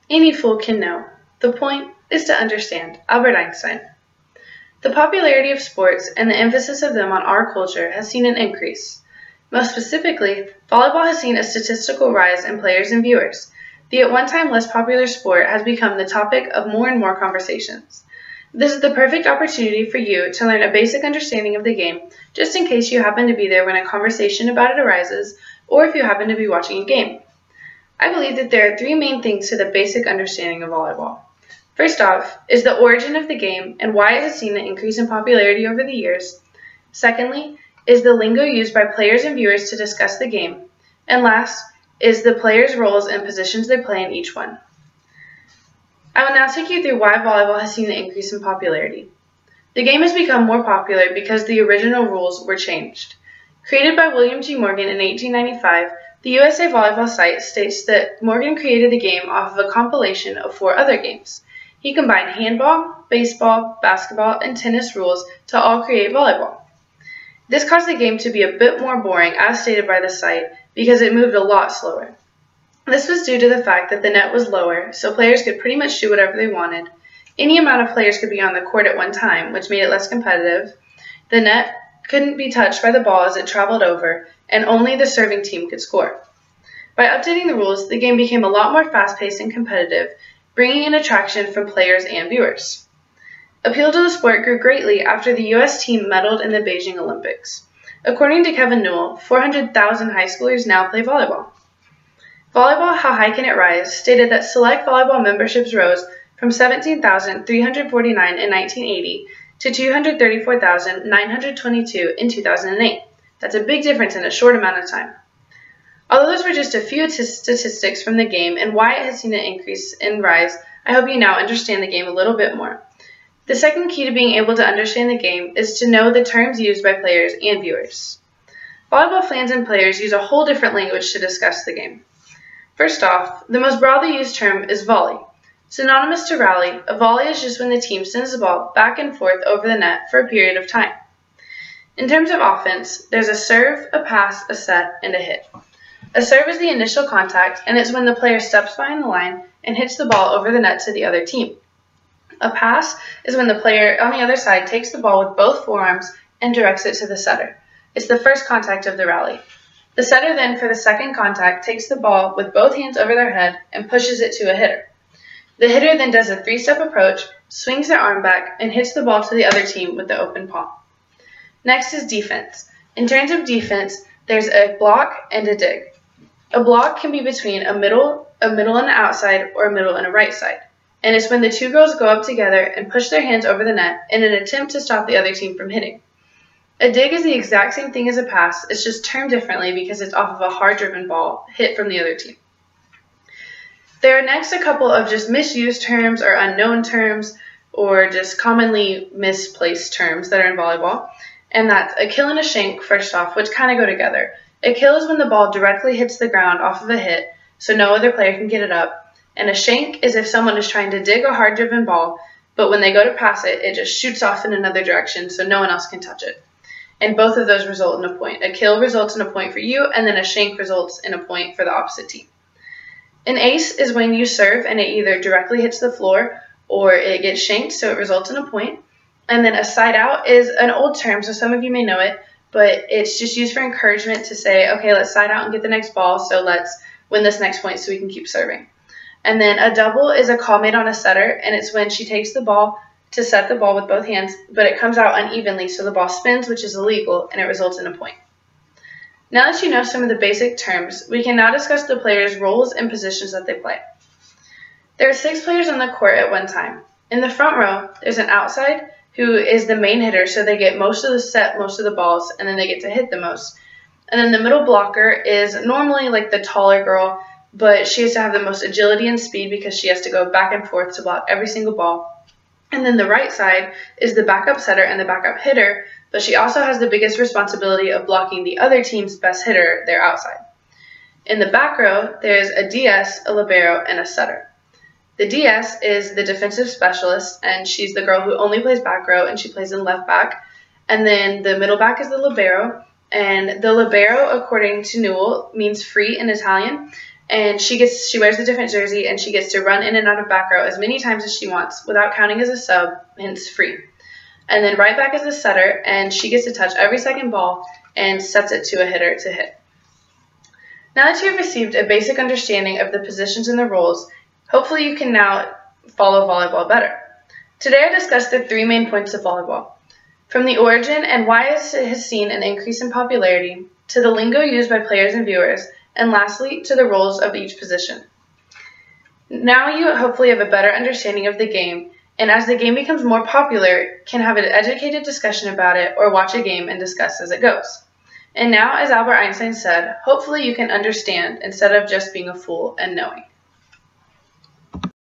Any fool can know. The point is to understand. Albert Einstein. The popularity of sports and the emphasis of them on our culture has seen an increase. Most specifically, volleyball has seen a statistical rise in players and viewers. The at one time less popular sport has become the topic of more and more conversations. This is the perfect opportunity for you to learn a basic understanding of the game, just in case you happen to be there when a conversation about it arises, or if you happen to be watching a game. I believe that there are three main things to the basic understanding of volleyball. First off is the origin of the game and why it has seen an increase in popularity over the years. Secondly is the lingo used by players and viewers to discuss the game. And last is the players' roles and positions they play in each one. I will now take you through why volleyball has seen an increase in popularity. The game has become more popular because the original rules were changed. Created by William G. Morgan in 1895, the USA Volleyball site states that Morgan created the game off of a compilation of 4 other games. He combined handball, baseball, basketball, and tennis rules to all create volleyball. This caused the game to be a bit more boring, as stated by the site, because it moved a lot slower. This was due to the fact that the net was lower, so players could pretty much do whatever they wanted. Any amount of players could be on the court at one time, which made it less competitive. The net couldn't be touched by the ball as it traveled over, and only the serving team could score. By updating the rules, the game became a lot more fast-paced and competitive, bringing in attraction from players and viewers. Appeal to the sport grew greatly after the U.S. team medaled in the Beijing Olympics. According to Kevin Newell, 400,000 high schoolers now play volleyball. Volleyball How High Can It Rise stated that select volleyball memberships rose from 17,349 in 1980 to 234,922 in 2008. That's a big difference in a short amount of time. Although those were just a few statistics from the game and why it has seen an increase in rise, I hope you now understand the game a little bit more. The second key to being able to understand the game is to know the terms used by players and viewers. Volleyball fans and players use a whole different language to discuss the game. First off, the most broadly used term is volley. Synonymous to rally, a volley is just when the team sends the ball back and forth over the net for a period of time. In terms of offense, there's a serve, a pass, a set, and a hit. A serve is the initial contact, and it's when the player steps behind the line and hits the ball over the net to the other team. A pass is when the player on the other side takes the ball with both forearms and directs it to the setter. It's the first contact of the rally. The setter then, for the second contact, takes the ball with both hands over their head and pushes it to a hitter. The hitter then does a 3-step approach, swings their arm back, and hits the ball to the other team with the open palm. Next is defense. In terms of defense, there's a block and a dig. A block can be between a middle and an outside, or a middle and a right side. And it's when the two girls go up together and push their hands over the net in an attempt to stop the other team from hitting. A dig is the exact same thing as a pass, it's just termed differently because it's off of a hard-driven ball hit from the other team. There are next a couple of just misused terms or unknown terms or just commonly misplaced terms that are in volleyball, and that's a kill and a shank first off, which kind of go together. A kill is when the ball directly hits the ground off of a hit, so no other player can get it up, and a shank is if someone is trying to dig a hard-driven ball, but when they go to pass it, it just shoots off in another direction so no one else can touch it. And both of those result in a point. A kill results in a point for you, and then a shank results in a point for the opposite team. An ace is when you serve and it either directly hits the floor or it gets shanked, so it results in a point. And then a side out is an old term, so some of you may know it, but it's just used for encouragement to say, okay, let's side out and get the next ball, so let's win this next point so we can keep serving. And then a double is a call made on a setter, and it's when she takes the ball to set the ball with both hands, but it comes out unevenly, so the ball spins, which is illegal, and it results in a point. Now that you know some of the basic terms, we can now discuss the players' roles and positions that they play. There are 6 players on the court at one time. In the front row, there's an outside who is the main hitter, so they get most of the set, most of the balls, and then they get to hit the most. And then the middle blocker is normally like the taller girl, but she has to have the most agility and speed because she has to go back and forth to block every single ball. And then the right side is the backup setter and the backup hitter, but she also has the biggest responsibility of blocking the other team's best hitter, their outside. In the back row, there's a DS, a libero, and a setter. The DS is the defensive specialist, and she's the girl who only plays back row, and she plays in left back. And then the middle back is the libero, and the libero, according to Newell, means free in Italian, and she wears a different jersey, and she gets to run in and out of back row as many times as she wants without counting as a sub, hence free. And then right back as a setter, and she gets to touch every second ball and sets it to a hitter to hit. Now that you have received a basic understanding of the positions and the roles, hopefully you can now follow volleyball better. Today I discussed the 3 main points of volleyball, from the origin and why it has seen an increase in popularity, to the lingo used by players and viewers, and lastly, to the roles of each position. Now you hopefully have a better understanding of the game, and as the game becomes more popular, can have an educated discussion about it or watch a game and discuss as it goes. And now, as Albert Einstein said, hopefully you can understand instead of just being a fool and knowing.